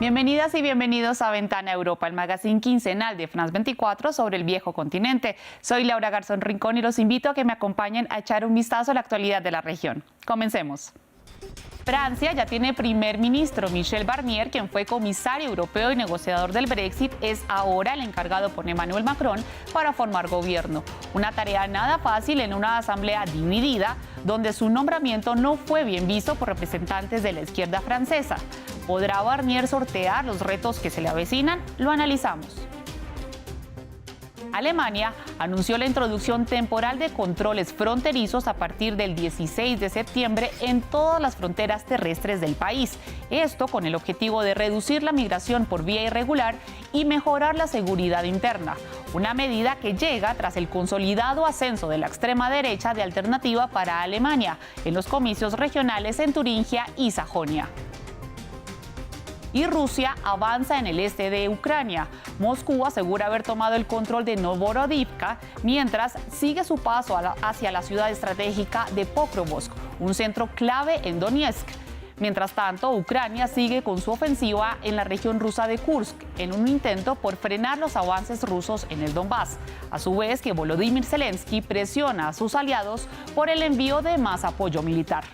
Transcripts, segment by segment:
Bienvenidas y bienvenidos a Ventana Europa, el magazine quincenal de France 24 sobre el viejo continente. Soy Laura Garzón Rincón y los invito a que me acompañen a echar un vistazo a la actualidad de la región. Comencemos. Francia ya tiene primer ministro. Michel Barnier, quien fue comisario europeo y negociador del Brexit, es ahora el encargado por Emmanuel Macron para formar gobierno. Una tarea nada fácil en una asamblea dividida, donde su nombramiento no fue bien visto por representantes de la izquierda francesa. ¿Podrá Barnier sortear los retos que se le avecinan? Lo analizamos. Alemania anunció la introducción temporal de controles fronterizos a partir del 16 de septiembre en todas las fronteras terrestres del país. Esto con el objetivo de reducir la migración por vía irregular y mejorar la seguridad interna. Una medida que llega tras el consolidado ascenso de la extrema derecha de Alternativa para Alemania en los comicios regionales en Turingia y Sajonia. Y Rusia avanza en el este de Ucrania. Moscú asegura haber tomado el control de Novorodivka, mientras sigue su paso hacia la ciudad estratégica de Pokrovsk, un centro clave en Donetsk. Mientras tanto, Ucrania sigue con su ofensiva en la región rusa de Kursk, en un intento por frenar los avances rusos en el Donbass. A su vez, que Volodymyr Zelensky presiona a sus aliados por el envío de más apoyo militar.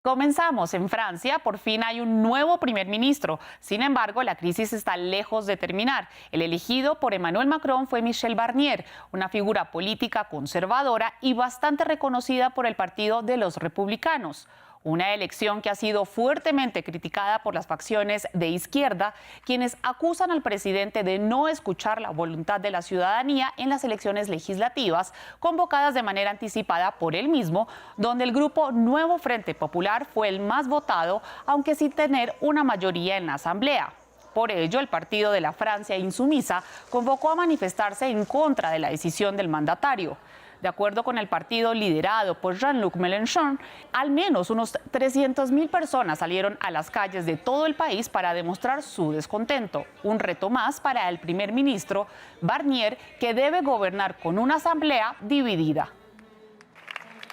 Comenzamos. En Francia, por fin hay un nuevo primer ministro. Sin embargo, la crisis está lejos de terminar. El elegido por Emmanuel Macron fue Michel Barnier, una figura política conservadora y bastante reconocida por el Partido de los Republicanos. Una elección que ha sido fuertemente criticada por las facciones de izquierda, quienes acusan al presidente de no escuchar la voluntad de la ciudadanía en las elecciones legislativas convocadas de manera anticipada por él mismo, donde el grupo Nuevo Frente Popular fue el más votado, aunque sin tener una mayoría en la asamblea. Por ello, el Partido de la Francia Insumisa convocó a manifestarse en contra de la decisión del mandatario. De acuerdo con el partido liderado por Jean-Luc Mélenchon, al menos unos 300.000 personas salieron a las calles de todo el país para demostrar su descontento. Un reto más para el primer ministro Barnier, que debe gobernar con una asamblea dividida.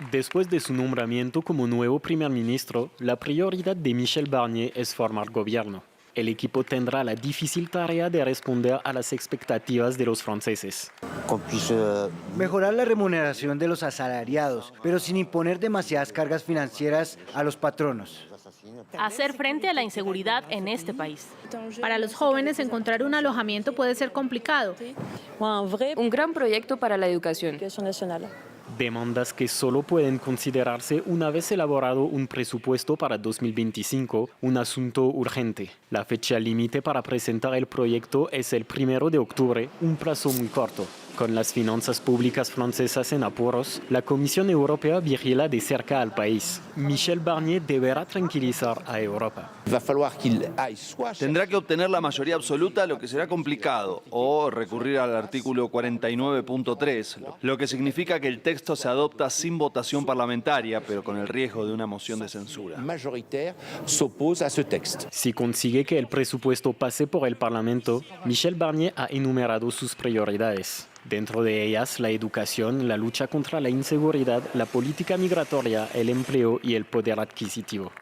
Después de su nombramiento como nuevo primer ministro, la prioridad de Michel Barnier es formar gobierno. El equipo tendrá la difícil tarea de responder a las expectativas de los franceses. Mejorar la remuneración de los asalariados, pero sin imponer demasiadas cargas financieras a los patronos. Hacer frente a la inseguridad en este país. Para los jóvenes, encontrar un alojamiento puede ser complicado. Un gran proyecto para la educación. Demandas que solo pueden considerarse una vez elaborado un presupuesto para 2025, un asunto urgente. La fecha límite para presentar el proyecto es el 1 de octubre, un plazo muy corto. Con las finanzas públicas francesas en apuros, la Comisión Europea vigila de cerca al país. Michel Barnier deberá tranquilizar a Europa. Tendrá que obtener la mayoría absoluta, lo que será complicado, o recurrir al artículo 49.3, lo que significa que el texto se adopta sin votación parlamentaria, pero con el riesgo de una moción de censura. Si consigue que el presupuesto pase por el Parlamento, Michel Barnier ha enumerado sus prioridades. Dentro de ellas, la educación, la lucha contra la inseguridad, la política migratoria, el empleo y el poder adquisitivo.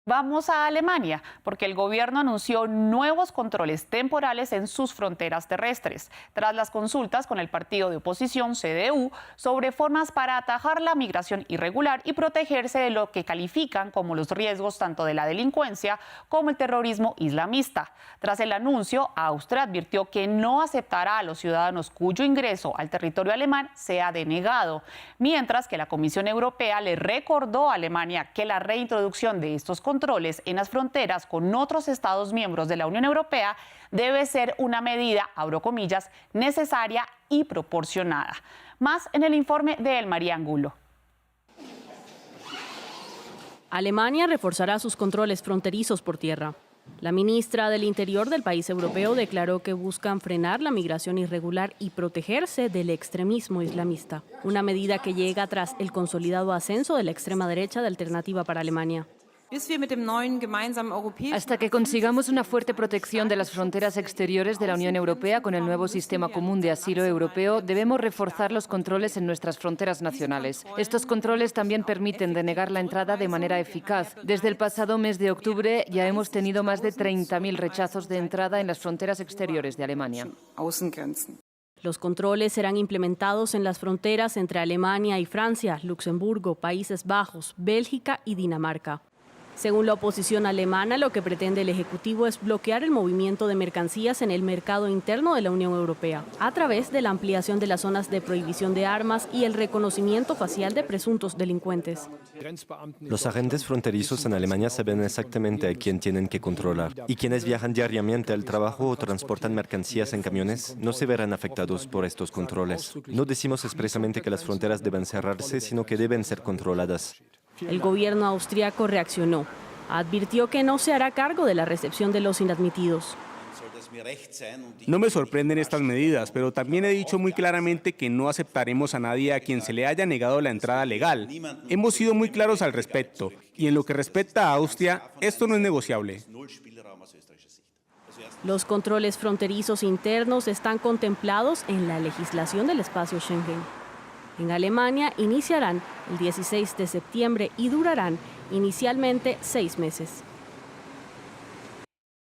Vamos a Alemania, porque el gobierno anunció nuevos controles temporales en sus fronteras terrestres, tras las consultas con el partido de oposición CDU sobre formas para atajar la migración irregular y protegerse de lo que califican como los riesgos tanto de la delincuencia como el terrorismo islamista. Tras el anuncio, Austria advirtió que no aceptará a los ciudadanos cuyo ingreso al territorio alemán sea denegado, mientras que la Comisión Europea le recordó a Alemania que la reintroducción de estos controles en las fronteras con otros Estados miembros de la Unión Europea debe ser una medida, abro comillas, necesaria y proporcionada. Más en el informe de Elmaría Angulo. Alemania reforzará sus controles fronterizos por tierra. La ministra del Interior del país europeo declaró que buscan frenar la migración irregular y protegerse del extremismo islamista, una medida que llega tras el consolidado ascenso de la extrema derecha de Alternativa para Alemania. Hasta que consigamos una fuerte protección de las fronteras exteriores de la Unión Europea con el nuevo sistema común de asilo europeo, debemos reforzar los controles en nuestras fronteras nacionales. Estos controles también permiten denegar la entrada de manera eficaz. Desde el pasado mes de octubre ya hemos tenido más de 30.000 rechazos de entrada en las fronteras exteriores de Alemania. Los controles serán implementados en las fronteras entre Alemania y Francia, Luxemburgo, Países Bajos, Bélgica y Dinamarca. Según la oposición alemana, lo que pretende el Ejecutivo es bloquear el movimiento de mercancías en el mercado interno de la Unión Europea, a través de la ampliación de las zonas de prohibición de armas y el reconocimiento facial de presuntos delincuentes. Los agentes fronterizos en Alemania saben exactamente a quién tienen que controlar, y quienes viajan diariamente al trabajo o transportan mercancías en camiones no se verán afectados por estos controles. No decimos expresamente que las fronteras deben cerrarse, sino que deben ser controladas. El gobierno austriaco reaccionó. Advirtió que no se hará cargo de la recepción de los inadmitidos. No me sorprenden estas medidas, pero también he dicho muy claramente que no aceptaremos a nadie a quien se le haya negado la entrada legal. Hemos sido muy claros al respecto, y en lo que respecta a Austria, esto no es negociable. Los controles fronterizos internos están contemplados en la legislación del espacio Schengen. En Alemania iniciarán el 16 de septiembre y durarán inicialmente 6 meses.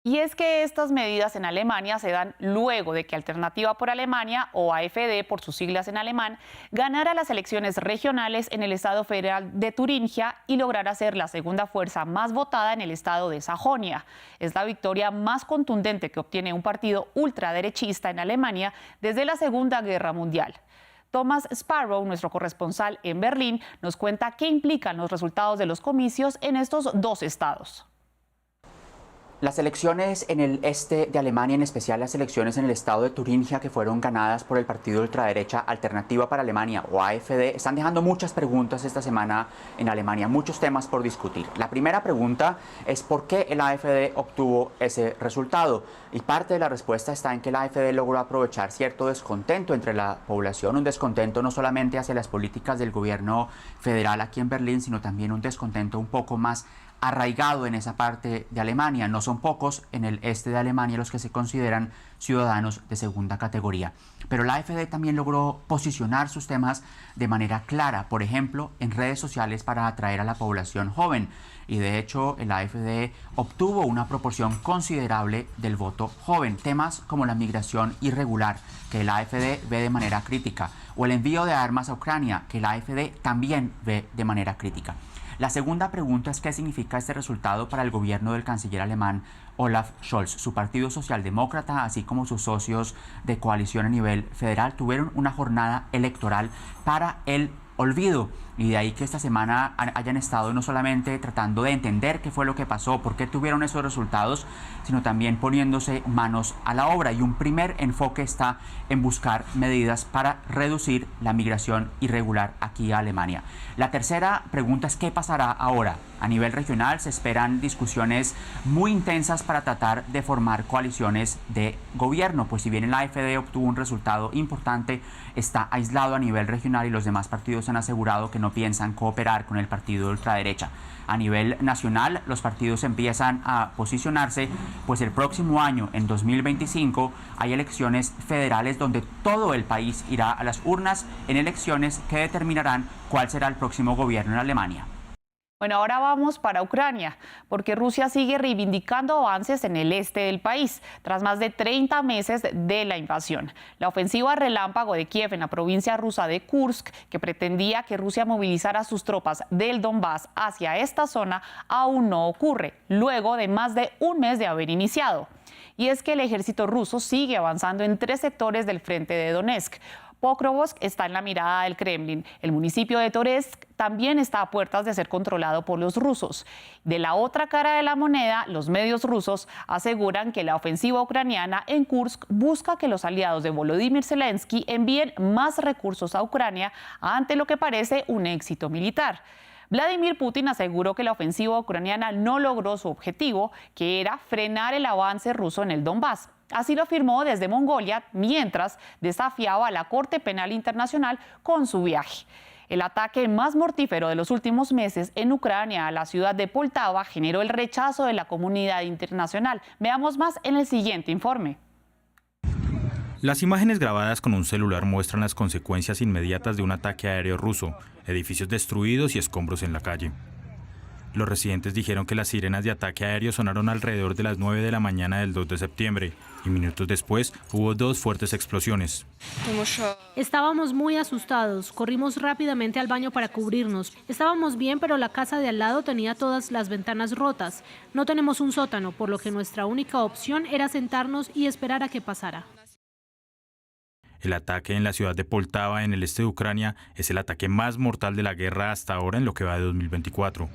Y es que estas medidas en Alemania se dan luego de que Alternativa por Alemania, o AfD por sus siglas en alemán, ganara las elecciones regionales en el estado federal de Turingia y lograra ser la segunda fuerza más votada en el estado de Sajonia. Es la victoria más contundente que obtiene un partido ultraderechista en Alemania desde la Segunda Guerra Mundial. Thomas Sparrow, nuestro corresponsal en Berlín, nos cuenta qué implican los resultados de los comicios en estos dos estados. Las elecciones en el este de Alemania, en especial las elecciones en el estado de Turingia, que fueron ganadas por el partido ultraderecha Alternativa para Alemania, o AfD, están dejando muchas preguntas esta semana en Alemania, muchos temas por discutir. La primera pregunta es por qué el AfD obtuvo ese resultado. Y parte de la respuesta está en que el AfD logró aprovechar cierto descontento entre la población, un descontento no solamente hacia las políticas del gobierno federal aquí en Berlín, sino también un descontento un poco más arraigado en esa parte de Alemania. No son pocos en el este de Alemania los que se consideran ciudadanos de segunda categoría. Pero la AfD también logró posicionar sus temas de manera clara, por ejemplo, en redes sociales para atraer a la población joven. Y de hecho, el AfD obtuvo una proporción considerable del voto joven. Temas como la migración irregular, que el AfD ve de manera crítica, o el envío de armas a Ucrania, que el AfD también ve de manera crítica. La segunda pregunta es qué significa este resultado para el gobierno del canciller alemán Olaf Scholz. Su partido socialdemócrata, así como sus socios de coalición a nivel federal, tuvieron una jornada electoral para el olvido. Y de ahí que esta semana hayan estado no solamente tratando de entender qué fue lo que pasó, por qué tuvieron esos resultados, sino también poniéndose manos a la obra. Y un primer enfoque está en buscar medidas para reducir la migración irregular aquí a Alemania. La tercera pregunta es qué pasará ahora. A nivel regional se esperan discusiones muy intensas para tratar de formar coaliciones de gobierno, pues si bien el AfD obtuvo un resultado importante, está aislado a nivel regional y los demás partidos han asegurado que no piensan cooperar con el partido de ultraderecha. A nivel nacional, los partidos empiezan a posicionarse, pues el próximo año, en 2025, hay elecciones federales donde todo el país irá a las urnas en elecciones que determinarán cuál será el próximo gobierno en Alemania. Bueno, ahora vamos para Ucrania, porque Rusia sigue reivindicando avances en el este del país, tras más de 30 meses de la invasión. La ofensiva relámpago de Kiev en la provincia rusa de Kursk, que pretendía que Rusia movilizara sus tropas del Donbass hacia esta zona, aún no ocurre, luego de más de un mes de haber iniciado. Y es que el ejército ruso sigue avanzando en 3 sectores del frente de Donetsk. Pokrovsk está en la mirada del Kremlin. El municipio de Toretsk también está a puertas de ser controlado por los rusos. De la otra cara de la moneda, los medios rusos aseguran que la ofensiva ucraniana en Kursk busca que los aliados de Volodymyr Zelensky envíen más recursos a Ucrania ante lo que parece un éxito militar. Vladimir Putin aseguró que la ofensiva ucraniana no logró su objetivo, que era frenar el avance ruso en el Donbass. Así lo afirmó desde Mongolia, mientras desafiaba a la Corte Penal Internacional con su viaje. El ataque más mortífero de los últimos meses en Ucrania a la ciudad de Poltava generó el rechazo de la comunidad internacional. Veamos más en el siguiente informe. Las imágenes grabadas con un celular muestran las consecuencias inmediatas de un ataque aéreo ruso, edificios destruidos y escombros en la calle. Los residentes dijeron que las sirenas de ataque aéreo sonaron alrededor de las 9 de la mañana del 2 de septiembre y minutos después hubo 2 fuertes explosiones. Estábamos muy asustados, corrimos rápidamente al baño para cubrirnos. Estábamos bien, pero la casa de al lado tenía todas las ventanas rotas. No tenemos un sótano, por lo que nuestra única opción era sentarnos y esperar a que pasara. El ataque en la ciudad de Poltava, en el este de Ucrania, es el ataque más mortal de la guerra hasta ahora en lo que va de 2024.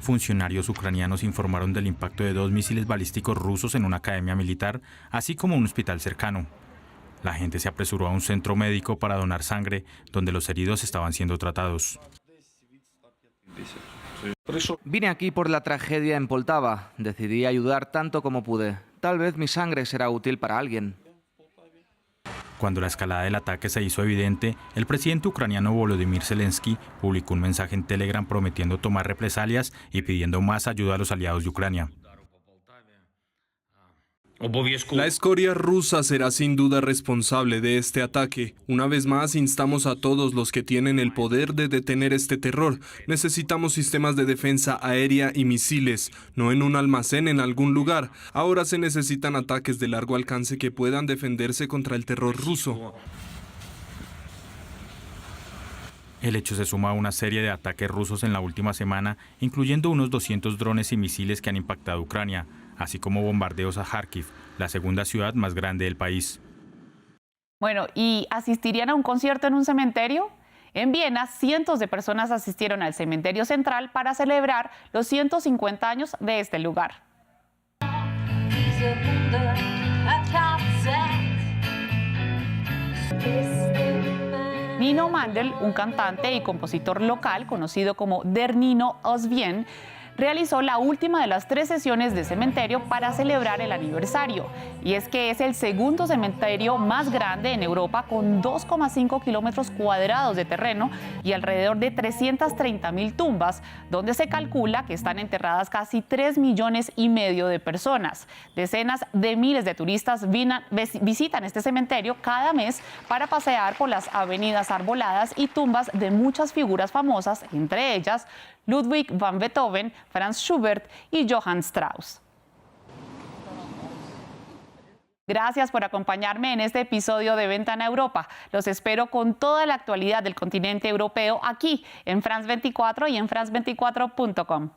Funcionarios ucranianos informaron del impacto de 2 misiles balísticos rusos en una academia militar, así como un hospital cercano. La gente se apresuró a un centro médico para donar sangre, donde los heridos estaban siendo tratados. Vine aquí por la tragedia en Poltava. Decidí ayudar tanto como pude. Tal vez mi sangre será útil para alguien. Cuando la escalada del ataque se hizo evidente, el presidente ucraniano Volodymyr Zelensky publicó un mensaje en Telegram prometiendo tomar represalias y pidiendo más ayuda a los aliados de Ucrania. La escoria rusa será sin duda responsable de este ataque. Una vez más, instamos a todos los que tienen el poder de detener este terror. Necesitamos sistemas de defensa aérea y misiles, no en un almacén en algún lugar. Ahora se necesitan ataques de largo alcance que puedan defenderse contra el terror ruso. El hecho se suma a una serie de ataques rusos en la última semana, incluyendo unos 200 drones y misiles que han impactado Ucrania, así como bombardeos a Kharkiv, la segunda ciudad más grande del país. Bueno, ¿y asistirían a un concierto en un cementerio? En Viena, cientos de personas asistieron al cementerio central para celebrar los 150 años de este lugar. Nino Mandel, un cantante y compositor local conocido como Der Nino aus Wien, realizó la última de las 3 sesiones de cementerio para celebrar el aniversario. Y es que es el segundo cementerio más grande en Europa, con 2,5 kilómetros cuadrados de terreno y alrededor de 330.000 tumbas, donde se calcula que están enterradas casi 3,5 millones de personas. Decenas de miles de turistas visitan este cementerio cada mes para pasear por las avenidas arboladas y tumbas de muchas figuras famosas, entre ellas Ludwig van Beethoven, Franz Schubert y Johann Strauss. Gracias por acompañarme en este episodio de Ventana Europa. Los espero con toda la actualidad del continente europeo aquí en France 24 y en france24.com.